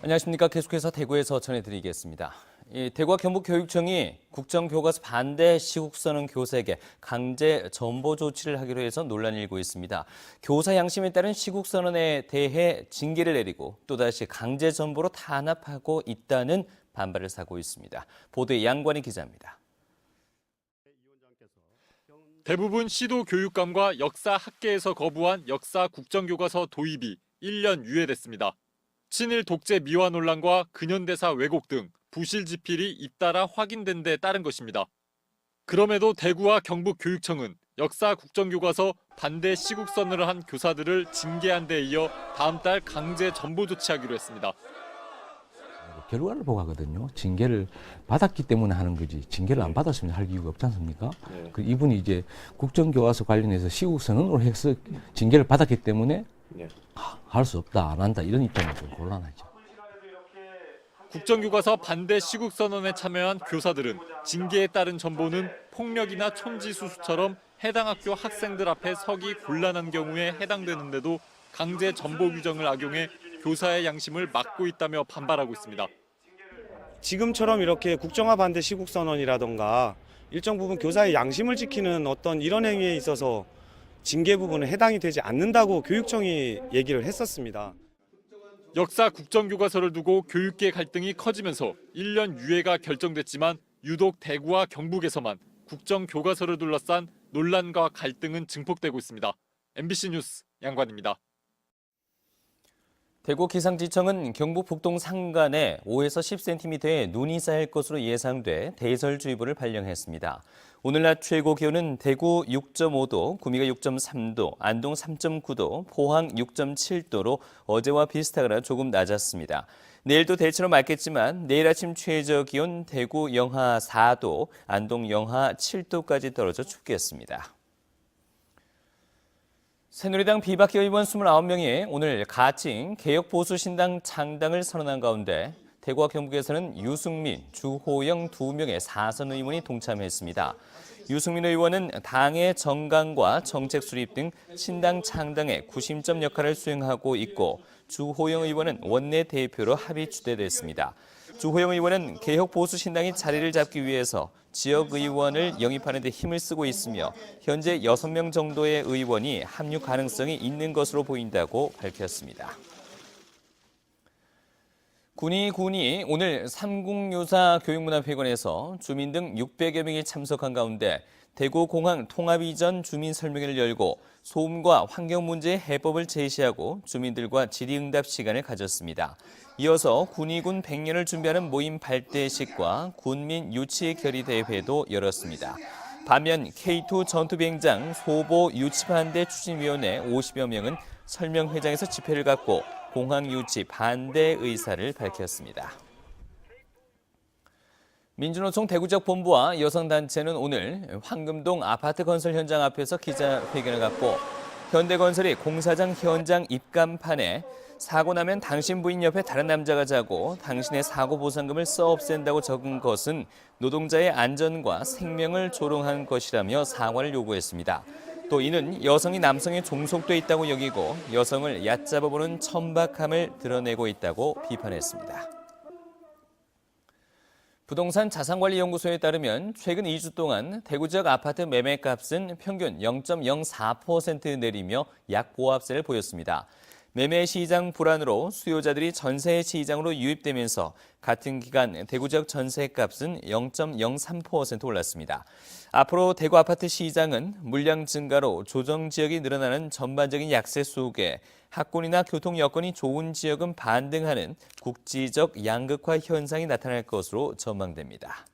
안녕하십니까. 계속해서 대구에서 전해드리겠습니다. 대구와 경북교육청이 국정교과서 반대 시국선언 교사에게 강제 전보 조치를 하기로 해서 논란이 일고 있습니다. 교사 양심에 따른 시국선언에 대해 징계를 내리고 또다시 강제 전보로 탄압하고 있다는 반발을 사고 있습니다. 보도에 양관희 기자입니다. 대부분 시도 교육감과 역사 학계에서 거부한 역사 국정교과서 도입이 1년 유예됐습니다. 친일 독재 미화 논란과 근현대사 왜곡 등 부실 지필이 잇따라 확인된 데 따른 것입니다. 그럼에도 대구와 경북교육청은 역사 국정교과서 반대 시국선언을 한 교사들을 징계한 데 이어 다음 달 강제 전보 조치하기로 했습니다. 결과를 보고 하거든요. 징계를 받았기 때문에 하는 거지. 징계를 안 받았으면 할 이유가 없지 않습니까? 네. 이분이 이제 국정교과서 관련해서 시국선언으로 해서 징계를 받았기 때문에 할 수 없다, 안 한다 이런 입장이 좀 곤란하죠. 국정교과서 반대 시국선언에 참여한 교사들은 징계에 따른 전보는 폭력이나 촌지수수처럼 해당 학교 학생들 앞에 서기 곤란한 경우에 해당되는데도 강제 전보 규정을 악용해 교사의 양심을 막고 있다며 반발하고 있습니다. 지금처럼 이렇게 국정화 반대 시국선언이라던가 일정 부분 교사의 양심을 지키는 어떤 이런 행위에 있어서 징계 부분은 해당이 되지 않는다고 교육청이 얘기를 했었습니다. 역사 국정교과서를 두고 교육계 갈등이 커지면서 1년 유예가 결정됐지만 유독 대구와 경북에서만 국정교과서를 둘러싼 논란과 갈등은 증폭되고 있습니다. MBC 뉴스 양관입니다. 대구 기상지청은 경북 북동 산간에 5에서 10cm의 눈이 쌓일 것으로 예상돼 대설주의보를 발령했습니다. 오늘 낮 최고 기온은 대구 6.5도, 구미가 6.3도, 안동 3.9도, 포항 6.7도로 어제와 비슷하거나 조금 낮았습니다. 내일도 대체로 맑겠지만 내일 아침 최저 기온 대구 영하 4도, 안동 영하 7도까지 떨어져 춥겠습니다. 새누리당 비박계 의원 29명이 오늘 가칭 개혁보수신당 창당을 선언한 가운데 대구와 경북에서는 유승민, 주호영 2명의 사선 의원이 동참했습니다. 유승민 의원은 당의 정강과 정책 수립 등 신당 창당에 구심점 역할을 수행하고 있고 주호영 의원은 원내대표로 합의 추대됐습니다. 주호영 의원은 개혁보수신당이 자리를 잡기 위해서 지역의원을 영입하는 데 힘을 쓰고 있으며 현재 6명 정도의 의원이 합류 가능성이 있는 것으로 보인다고 밝혔습니다. 군이 오늘 삼국유사 교육문화회관에서 주민 등 600여 명이 참석한 가운데 대구공항 통합 이전 주민 설명회를 열고 소음과 환경 문제의 해법을 제시하고 주민들과 질의응답 시간을 가졌습니다. 이어서 군의군 100년을 준비하는 모임 발대식과 군민 유치 결의 대회도 열었습니다. 반면 K2 전투비행장 소보 유치 반대 추진위원회 50여 명은 설명회장에서 집회를 갖고 공항 유치 반대 의사를 밝혔습니다. 민주노총 대구지역 본부와 여성단체는 오늘 황금동 아파트 건설 현장 앞에서 기자회견을 갖고 현대건설이 공사장 현장 입간판에 사고 나면 당신 부인 옆에 다른 남자가 자고 당신의 사고 보상금을 써 없앤다고 적은 것은 노동자의 안전과 생명을 조롱한 것이라며 사과를 요구했습니다. 또 이는 여성이 남성에 종속돼 있다고 여기고 여성을 얕잡아보는 천박함을 드러내고 있다고 비판했습니다. 부동산 자산관리연구소에 따르면 최근 2주 동안 대구 지역 아파트 매매값은 평균 0.04% 내리며 약보합세를 보였습니다. 매매 시장 불안으로 수요자들이 전세 시장으로 유입되면서 같은 기간 대구 지역 전세값은 0.03% 올랐습니다. 앞으로 대구 아파트 시장은 물량 증가로 조정 지역이 늘어나는 전반적인 약세 속에 학군이나 교통 여건이 좋은 지역은 반등하는 국지적 양극화 현상이 나타날 것으로 전망됩니다.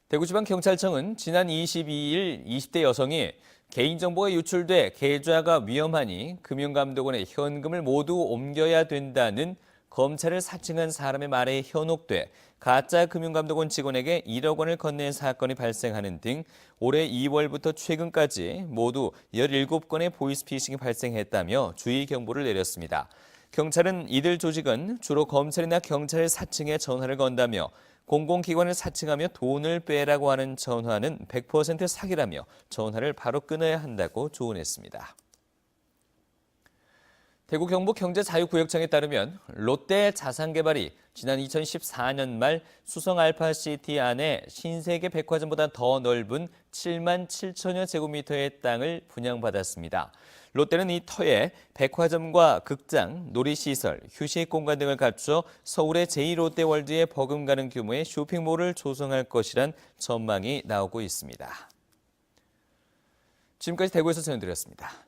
대구지방경찰청은 지난 22일 20대 여성이 개인정보가 유출돼 계좌가 위험하니 금융감독원에 현금을 모두 옮겨야 된다는 검찰을 사칭한 사람의 말에 현혹돼 가짜 금융감독원 직원에게 1억 원을 건넨 사건이 발생하는 등 올해 2월부터 최근까지 모두 17건의 보이스피싱이 발생했다며 주의 경보를 내렸습니다. 경찰은 이들 조직은 주로 검찰이나 경찰을 사칭해 전화를 건다며 공공기관을 사칭하며 돈을 빼라고 하는 전화는 100% 사기라며 전화를 바로 끊어야 한다고 조언했습니다. 대구 경북 경제자유구역청에 따르면 롯데 자산개발이 지난 2014년 말 수성 알파시티 안에 신세계 백화점보다 더 넓은 7만 7천여 제곱미터의 땅을 분양받았습니다. 롯데는 이 터에 백화점과 극장, 놀이시설, 휴식공간 등을 갖춰 서울의 제2롯데월드에 버금가는 규모의 쇼핑몰을 조성할 것이란 전망이 나오고 있습니다. 지금까지 대구에서 전해드렸습니다.